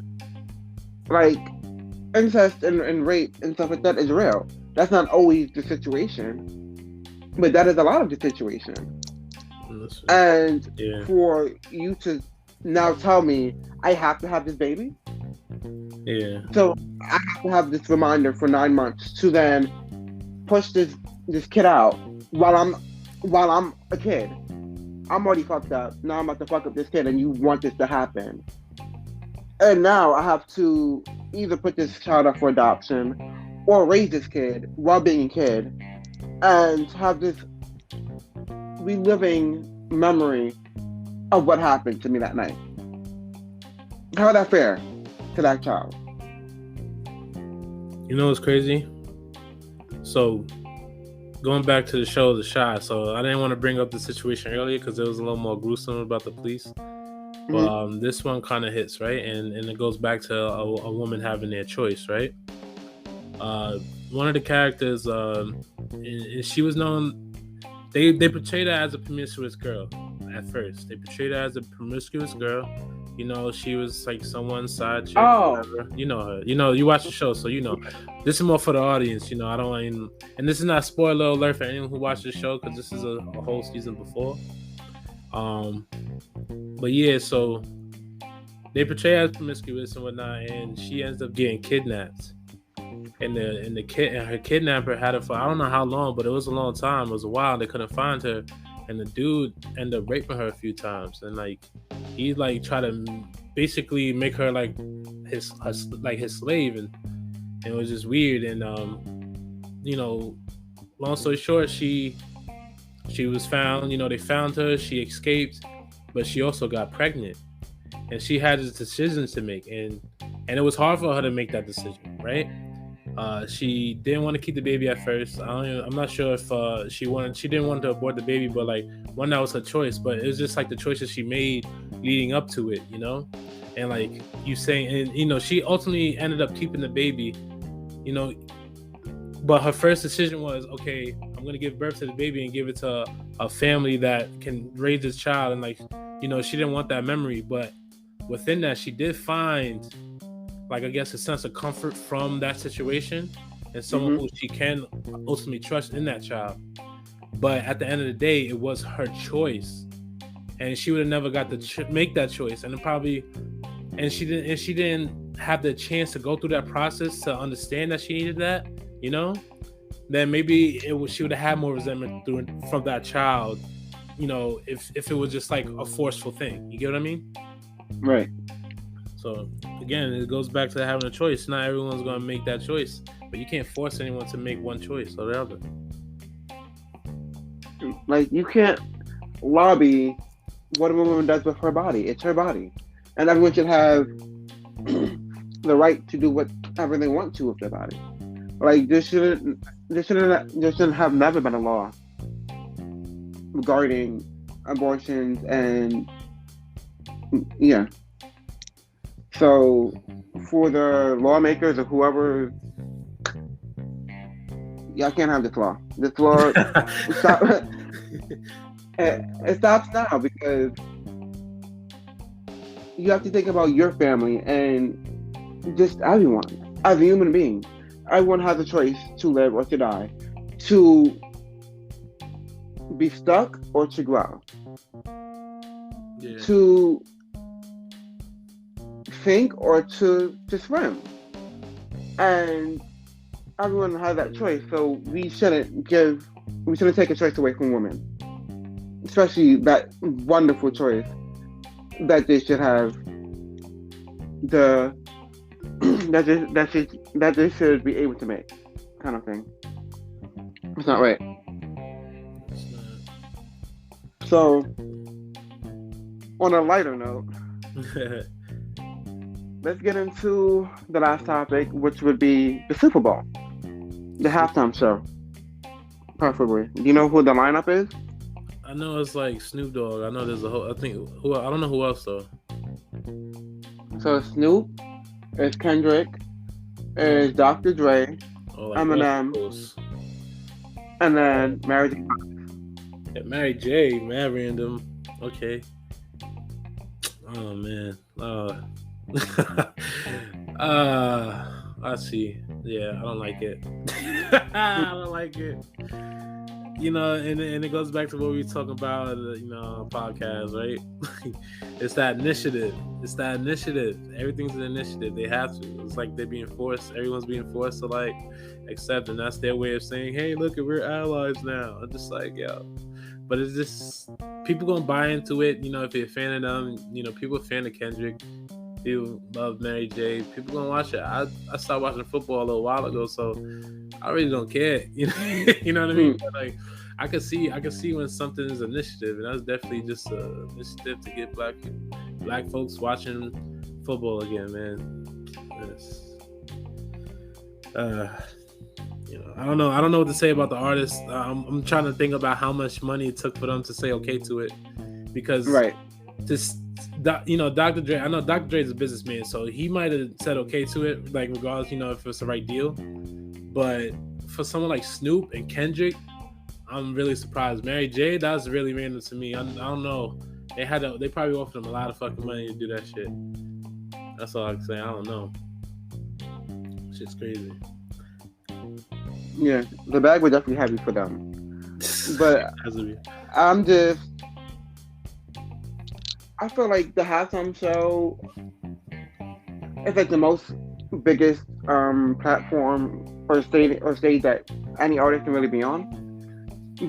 Like, incest and rape and stuff like that is real. That's not always the situation, but that is a lot of the situation. And for you to now tell me I have to have this baby, so I have to have this reminder for 9 months to then push this kid out while I'm a kid. I'm already fucked up. Now I'm about to fuck up this kid, and you want this to happen. And now I have to either put this child up for adoption or raise this kid while being a kid and have this reliving memory of what happened to me that night. How is that fair to that child? You know what's crazy? So, going back to the show, The Shot. So, I didn't want to bring up the situation earlier because it was a little more gruesome about the police. But this one kind of hits, right? And it goes back to a woman having their choice, right? One of the characters, and she was known, they portrayed her as a promiscuous girl at first. They portrayed her as a promiscuous girl. She was like someone's side chick. Oh. Whatever. You know her. You watch the show, so This is more for the audience. I don't even, and this is not spoiler alert for anyone who watched the show because this is a whole season before. But yeah, so they portray her as promiscuous and whatnot, and she ends up getting kidnapped. And her kidnapper had her for I don't know how long, but it was a long time. It was a while. They couldn't find her, and the dude ended up raping her a few times, and like he like tried to basically make her like his slave, and it was just weird. And long story short, she was found. They found her. She escaped, but she also got pregnant, and she had a decision to make, and it was hard for her to make that decision, right? She didn't want to keep the baby at first. I'm not sure if she didn't want to abort the baby, but like that was her choice. But it was just like the choices she made leading up to it, and like you saying, and she ultimately ended up keeping the baby, but her first decision was, okay, I'm gonna give birth to the baby and give it to a family that can raise this child, and like she didn't want that memory, but within that she did find, like, I guess, a sense of comfort from that situation and someone who she can ultimately trust in that child. But at the end of the day, it was her choice, and she would have never got to make that choice, and she didn't have the chance to go through that process to understand that she needed that. Then maybe she would have had more resentment from that child. If it was just like a forceful thing. You get what I mean? Right. So again, it goes back to having a choice. Not everyone's going to make that choice, but you can't force anyone to make one choice or the other. Like, you can't lobby what a woman does with her body. It's her body, and everyone should have the right to do whatever they want to with their body. Like there shouldn't have never been a law regarding abortions and yeah. So for the lawmakers or whoever, y'all can't have this law. This law stop. It stops now because you have to think about your family and just everyone as a human being. Everyone has a choice to live or to die, to be stuck or to grow, Yeah. to think or to swim, and everyone has that choice. So we shouldn't take a choice away from women, especially that wonderful choice that they should have the that they should be able to make, kind of thing. It's not right. It's not. So, on a lighter note, let's get into the last topic, which would be the Super Bowl, the halftime show, preferably. Do you know who the lineup is? I know it's like Snoop Dogg. I know there's a whole. I think who. I don't know who else though. So it's Snoop, it's Kendrick, it's Dr. Dre, Oh, like Eminem, West Coast. and then Mary J. Yeah, Mary J. Mad random. Okay. Oh man. I see. Yeah, I don't like it. I don't like it. You know, and it goes back to what we were talking about, podcast, right? It's that initiative. It's that initiative. Everything's an initiative. They have to. It's like they're being forced. Everyone's being forced to like accept, and that's their way of saying, "Hey, look, we're allies now." I'm just like, yo. But it's just people gonna buy into it. You know, if you're a fan of them, people are fan of Kendrick. People love Mary J. People gonna watch it. I started watching football a little while ago, so I really don't care. You know what I mean? But like, I can see when something is initiative, and that's definitely just an initiative to get black folks watching football again, man. I don't know. I don't know what to say about the artist. I'm trying to think about how much money it took for them to say okay to it, because Right. Dr. Dre. I know Dr. Dre is a businessman, so he might have said okay to it, like regardless, if it's the right deal. But for someone like Snoop and Kendrick, I'm really surprised. Mary J, that's really random to me. I don't know. They probably offered him a lot of fucking money to do that shit. That's all I can say. I don't know. Shit's crazy. Yeah, the bag was definitely heavy for them. But I feel like the halftime show is like the most biggest platform or stage that any artist can really be on.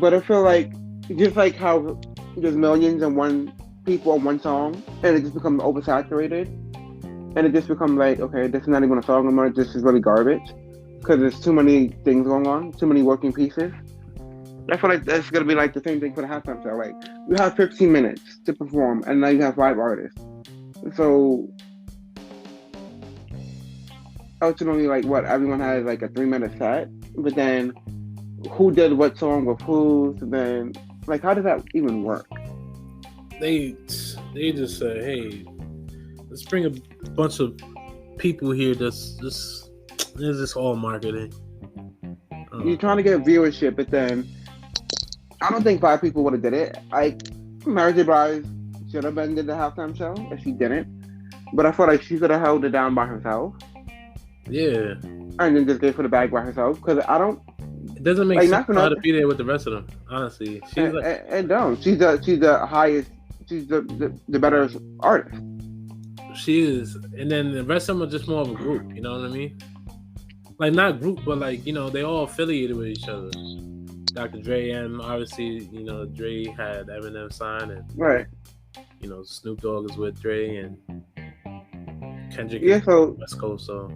But I feel like just like how there's millions and one people on one song, and it just becomes oversaturated, and it just becomes like, okay, this is not even a song anymore. This is really garbage because there's too many things going on, too many working pieces. I feel like that's gonna be like the same thing for the halftime show. Like you have 15 minutes to perform, and now you have 5 artists. So ultimately, like everyone has like a 3-minute set, but then who did what song with who? So then, like, how does that even work? They just say, hey, let's bring a bunch of people here. This is all marketing. You're trying to get viewership, but then I don't think 5 people would have did it. Like Mary J. Blige should have been did the halftime show if she didn't, but I feel like she could have held it down by herself. Yeah, and then just gave her the bag by herself, because it doesn't make sense for her to be there with the rest of them. Honestly, she's she's the highest. She's the better artist. She is, and then the rest of them are just more of a group. You know what I mean? Like not group, but like they all affiliated with each other. Dr. Dre and obviously Dre had Eminem sign, and right. Snoop Dogg is with Dre, and Kendrick is West Coast. So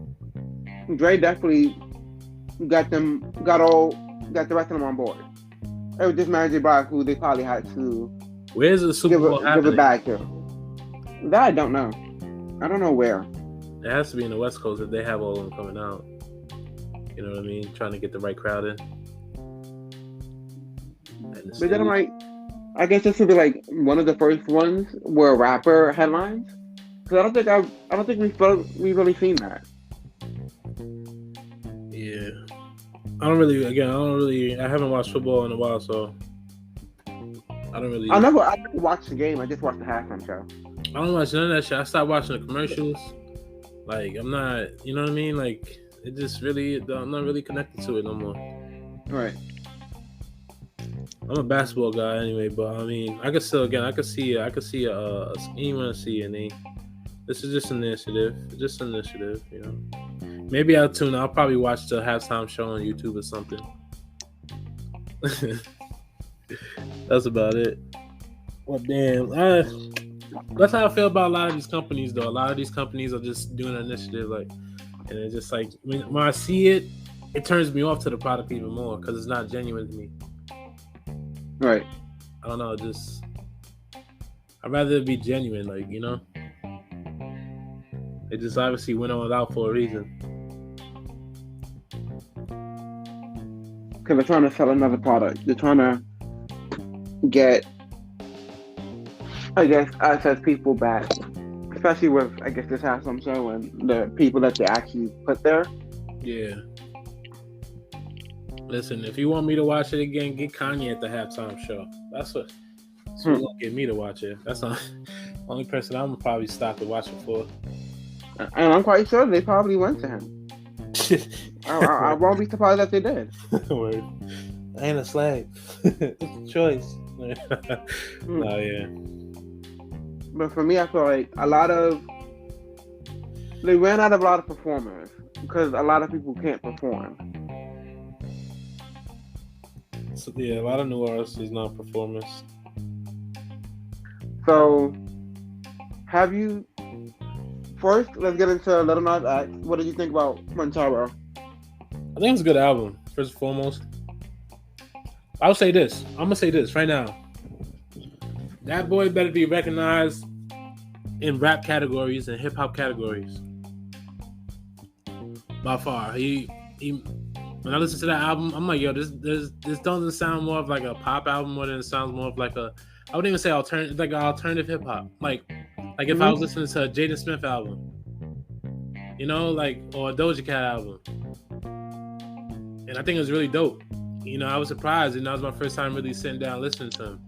Dre definitely got the rest of them on board. It was just Mary J. Blige who they probably had to. Where's the Super Bowl happening? Give it back to. That I don't know. I don't know where. It has to be in the West Coast if they have all of them coming out. You know what I mean? Trying to get the right crowd in. But then I'm like, I guess this would be like one of the first ones where a rapper headlines. Because I don't think we've really seen that. Yeah, I haven't watched football in a while, so I don't really. I never watched the game. I just watched the halftime show. I don't watch none of that shit. I stopped watching the commercials. Like, I'm not, you know what I mean? Like, it just really, I'm not really connected to it no more. Right. I'm a basketball guy anyway, but I mean, I could see a scheme and see any. This is just an initiative, you know. Maybe I'll probably watch the halftime show on YouTube or something. That's about it. Well, damn. That's how I feel about a lot of these companies, though. A lot of these companies are just doing an initiative, like, and it's just like when I see it, it turns me off to the product even more because it's not genuine to me. Right. I don't know. I'd rather it be genuine, like, you know. They just obviously went on without for a reason. Because they're trying to sell another product. They're trying to get, I guess, us as people back. Especially with, I guess, this halftime show and the people that they actually put there. Yeah. Listen, if you want me to watch it again, get Kanye at the halftime show. That's what's gonna get me to watch it. That's the only person I'm gonna probably stop to watch it for. And I'm quite sure they probably went to him. I won't be surprised if they did. Word. I ain't a slave. It's a choice. Oh, yeah. But for me, I feel like they ran out of a lot of performers because a lot of people can't perform. So, yeah, a lot of new artists is not performers. So, first, let's get into Little Nas X. What did you think about Montero? I think it's a good album, first and foremost. I'm gonna say this right now. That boy better be recognized in rap categories and hip hop categories. By far. He when I listen to that album, I'm like, yo, this doesn't sound more of like a pop album more than it sounds more of like I wouldn't even say alternative hip hop. Like if I was listening to a Jaden Smith album, you know, like, or a Doja Cat album. And I think it was really dope. You know, I was surprised, and that was my first time really sitting down listening to him.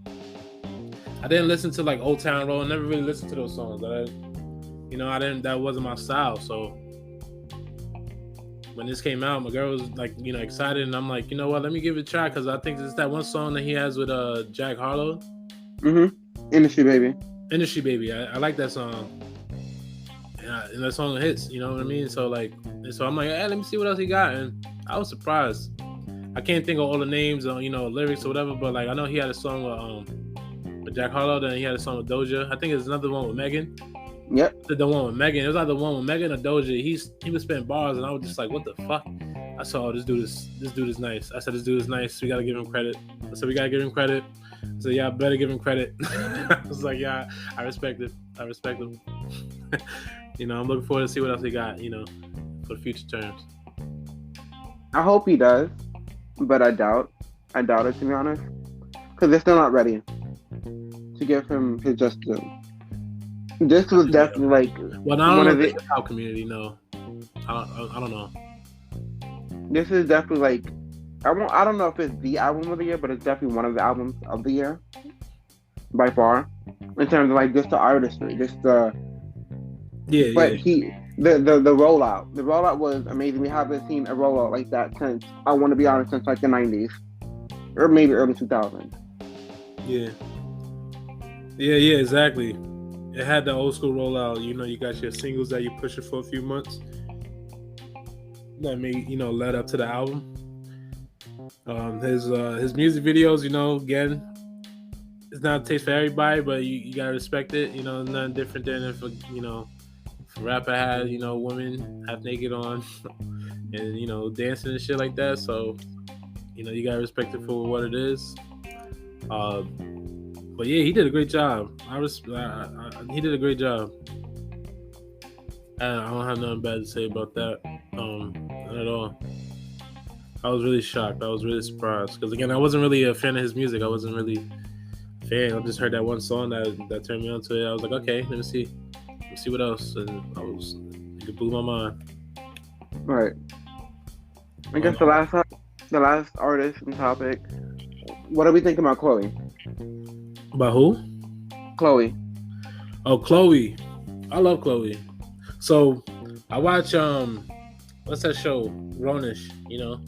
I didn't listen to like Old Town Road. I never really listened to those songs. That wasn't my style. So when this came out, my girl was like, you know, excited, and I'm like, you know what? Let me give it a try because I think it's that one song that he has with Jack Harlow. Industry Baby. Industry Baby. I like that song. And that song hits. You know what I mean? So so I'm like, hey, let me see what else he got, and I was surprised. I can't think of all the names or, you know, lyrics or whatever, but like I know he had a song with Jack Harlow, then he had a song with Doja. I think it's another one with Megan. Yep. The one with Megan. It was either one with Megan or Doja. He was spitting bars, and I was just like, what the fuck? I saw this dude is nice. I said, this dude is nice. We gotta give him credit. I said, we gotta give him credit. I said, yeah, I better give him credit. I was like, yeah, I respect it. I respect him. You know, I'm looking forward to see what else he got, you know, for the future terms. I hope he does, but I doubt it, to be honest, because they're still not ready to give him his just due. This was definitely like one of the hip hop community. No, I don't know. This is definitely like I don't know if it's the album of the year, but it's definitely one of the albums of the year by far in terms of like just the artistry, just the But the rollout was amazing. We haven't seen a rollout like that since, I want to be honest, since like the 90s or maybe early 2000s. Yeah, exactly. It had the old school rollout. You know, you got your singles that you push it for a few months. That led up to the album. His music videos, you know, again, it's not a taste for everybody, but you gotta respect it. You know, nothing different than if a rapper had, you know, women half naked on and, you know, dancing and shit like that. So, you know, you gotta respect it for what it is. But yeah, he did a great job. He did a great job. I don't have nothing bad to say about that. Not at all. I was really shocked. I was really surprised because again, I wasn't really a fan of his music. I wasn't really a fan. I just heard that one song that turned me onto it. I was like, okay, let me see what else. And it blew my mind. Right. I guess the last artist and topic. What are we thinking about Chloe? About who? Chloe. Oh, Chloe. I love Chloe. So I watch what's that show? Grownish, you know?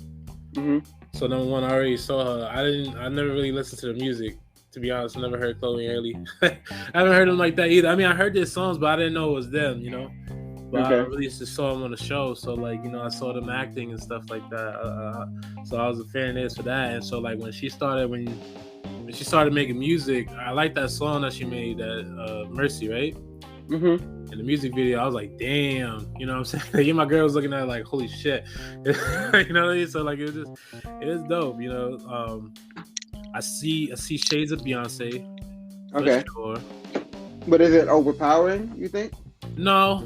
Mm-hmm. So number one, I already saw her. I never really listened to the music. To be honest, I never heard Chloe and Haley. I haven't heard them like that either. I mean, I heard their songs, but I didn't know it was them, you know? But Okay. I really just saw them on the show. So, like, you know, I saw them acting and stuff like that. So I was a fan of theirs for that. And so, like, when she started making music, I liked that song that she made, that Mercy, right? Mm-hmm. In the music video, I was like, damn, you know what I'm saying? Like, my girl was looking at it like, holy shit. You know what I mean? So, like, it was dope, you know? I see shades of Beyonce. Okay. Sure. But is it overpowering, you think? No,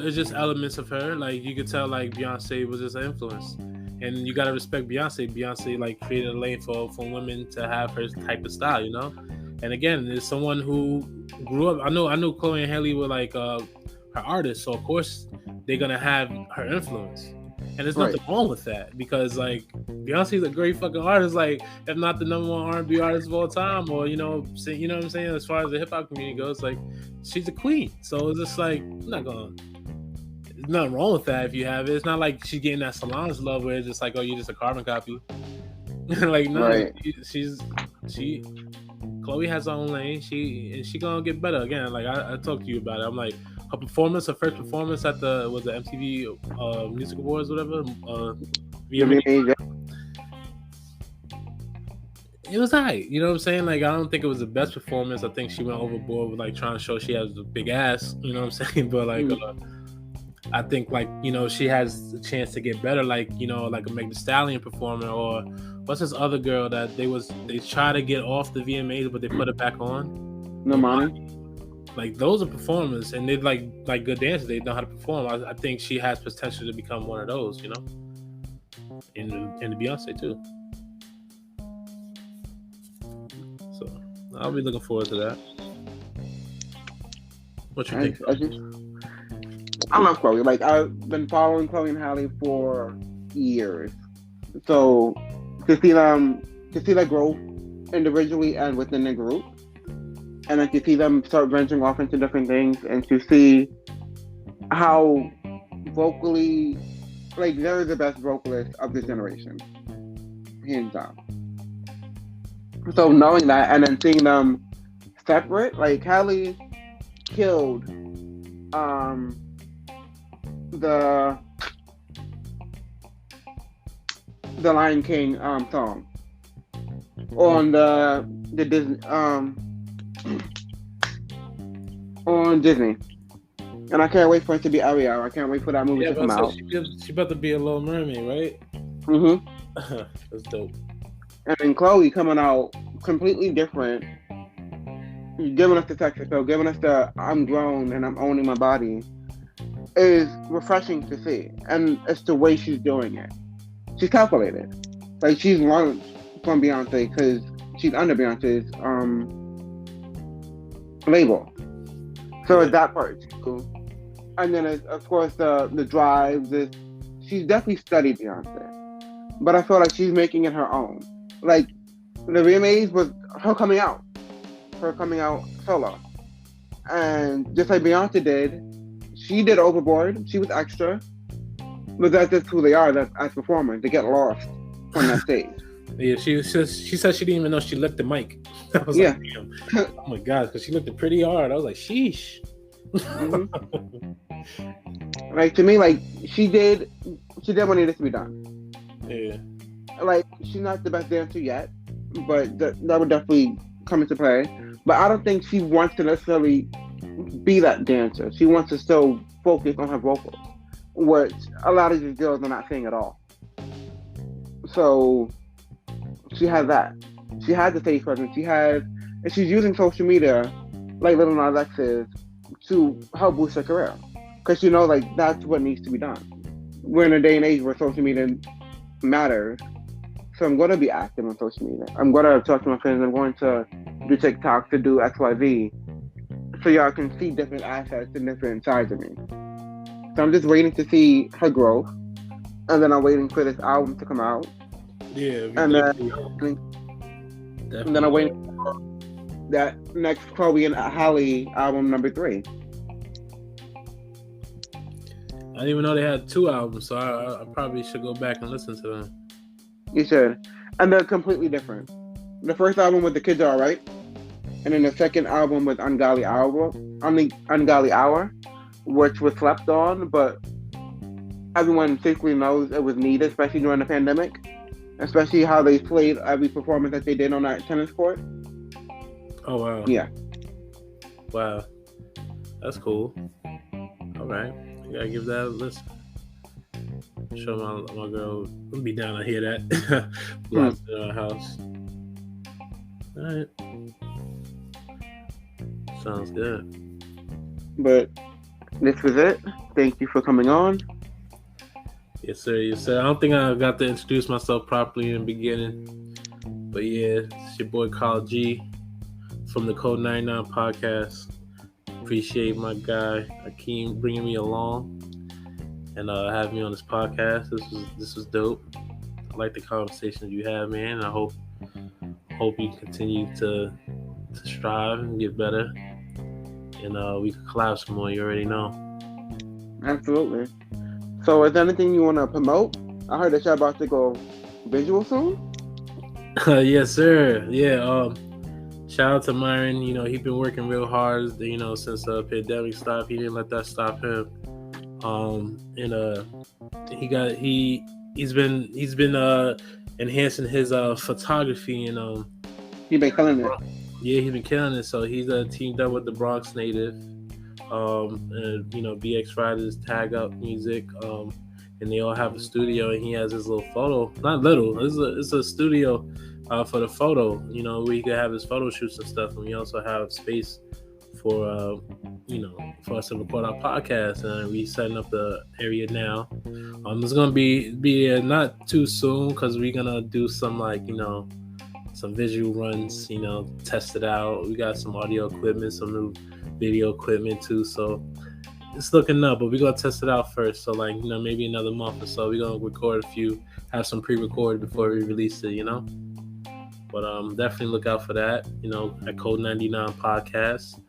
it's just elements of her. Like, you could tell, like, Beyonce was just an influence. And you gotta respect Beyonce. Beyonce, like, created a lane for women to have her type of style, you know? And again, there's someone who grew up. I know Chloe and Haley were, like, her artists. So, of course, they're gonna have her influence. And there's nothing wrong with that because, like, Beyonce's a great fucking artist. Like, if not the number one R&B artist of all time, or you know what I'm saying, as far as the hip hop community goes, like, she's a queen. So it's just like, there's nothing wrong with that if you have it. It's not like she's getting that Solange love where it's just like, oh, you're just a carbon copy. Like, no, right. Chloe has her own lane. She gonna get better again. Like, I talked to you about it. I'm like, her first performance at the MTV Music Awards, whatever. VMA. It was alright, you know what I'm saying? Like, I don't think it was the best performance. I think she went overboard with, like, trying to show she has a big ass, you know what I'm saying? But, like, I think, like, you know, she has a chance to get better, like, you know, like a Meg Thee Stallion performer, or what's this other girl that they try to get off the VMAs, but they put it back on? Normani. Like, those are performers, and they're like good dancers. They know how to perform. I think she has potential to become one of those, you know, in the Beyonce too. So I'll be looking forward to that. What you think? I love Chloe. Like, I've been following Chloe and Halle for years, so to see that growth individually and within the group. And then to see them start branching off into different things, and to see how vocally, like, they're the best vocalists of this generation, hands down. So knowing that, and then seeing them separate, like, Halle killed the Lion King song on the Disney on Disney, and I can't wait for it to be Ariel. I can't wait for that movie to come out. She about to be a Little Mermaid, right? Mm-hmm. That's dope. And then Chloe coming out completely different, giving us the sex appeal, giving us the I'm grown and I'm owning my body, is refreshing to see. And it's the way she's doing it. She's calculated. Like, she's learned from Beyonce because she's under Beyonce's label. So it's that part too. And then it's, of course, the drive. She's definitely studied Beyonce, but I feel like she's making it her own. Like, the VMAs was her coming out solo, and just like Beyonce did, she did Overboard. She was extra, but that's just who they are. That's as performers. They get lost on that stage. Yeah, she said she didn't even know she licked the mic. I was like, damn. Oh my god, because she licked it pretty hard. I was like, sheesh. Mm-hmm. Like, to me, like, she did what needed to be done. Yeah. Like, she's not the best dancer yet, but that would definitely come into play. But I don't think she wants to necessarily be that dancer. She wants to still focus on her vocals, which a lot of these girls are not saying at all. So she has that. She has the stage presence. And she's using social media, like Little Nas X is, to help boost her career. because you know, like that's what needs to be done. We're in a day and age where social media matters, so I'm gonna be active on social media. I'm gonna talk to my friends. I'm going to do TikTok to do XYZ, so y'all can see different assets and different sides of me. So I'm just waiting to see her growth, and then I'm waiting for this album to come out, Yeah, and then I'm waiting for that next Chloe and Halle album number 3. I didn't even know they had 2 albums, so I probably should go back and listen to them. You should, and they're completely different. The first album with The Kids Are Alright, and then the second album with Ungodly Hour, which was slept on, but everyone basically knows it was needed, especially during the pandemic. Especially how they played every performance that they did on that tennis court. Oh wow! Yeah. Wow, that's cool. All right, I gotta give that a listen. Show my girl. I'll be down to hear that. Lost in our house. All right, sounds good. But this was it. Thank you for coming on. Yes, sir. Yes, sir. I don't think I got to introduce myself properly in the beginning. But yeah, it's your boy Carl G from the Code 99 podcast. Appreciate my guy Akeem bringing me along and having me on this podcast. This was dope. I like the conversations you have, man. And I hope you continue to strive and get better. And we can collab some more. You already know. Absolutely. So, is there anything you want to promote? I heard that y'all about to go visual soon. Yes, sir. Yeah. Shout out to Myron. You know, he's been working real hard. You know, since the pandemic stopped, he didn't let that stop him. He's been enhancing his photography and He's been killing it. Yeah, he's been killing it. So he's teamed up with the Bronx Native. And you know, BX Riders, Tag Up Music, and they all have a studio, and he has his little photo, not little, it's a studio for the photo, you know, where he can have his photo shoots and stuff. And we also have space for for us to record our podcast, and we setting up the area now. It's gonna be not too soon, because we're gonna do some some visual runs, test it out. We got some audio equipment, some new video equipment too, so it's looking up, but we're gonna test it out first. So maybe another month or so, we're gonna record have some pre-recorded before we release it, but definitely look out for that, at Code 99 podcast.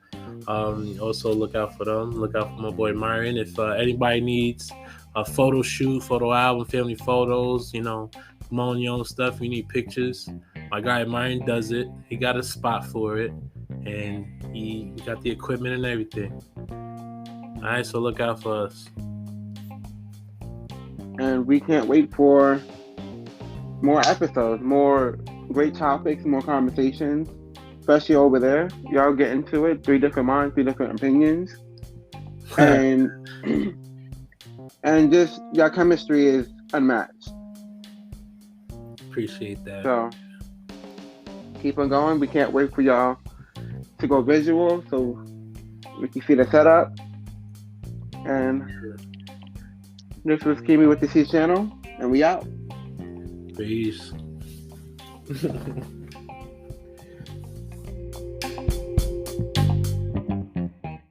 Also look out for my boy Myron. If anybody needs a photo shoot, photo album, family photos, come on, your own stuff, you need pictures, my guy Myron does it. He got a spot for it, and he got the equipment and everything. All right, so look out for us. And we can't wait for more episodes, more great topics, more conversations, especially over there. Y'all get into it. 3 different minds, 3 different opinions. And just your chemistry is unmatched. Appreciate that. So keep on going. We can't wait for y'all to go visual so we can see the setup. And this was Kimi with the C channel, and we out. Peace.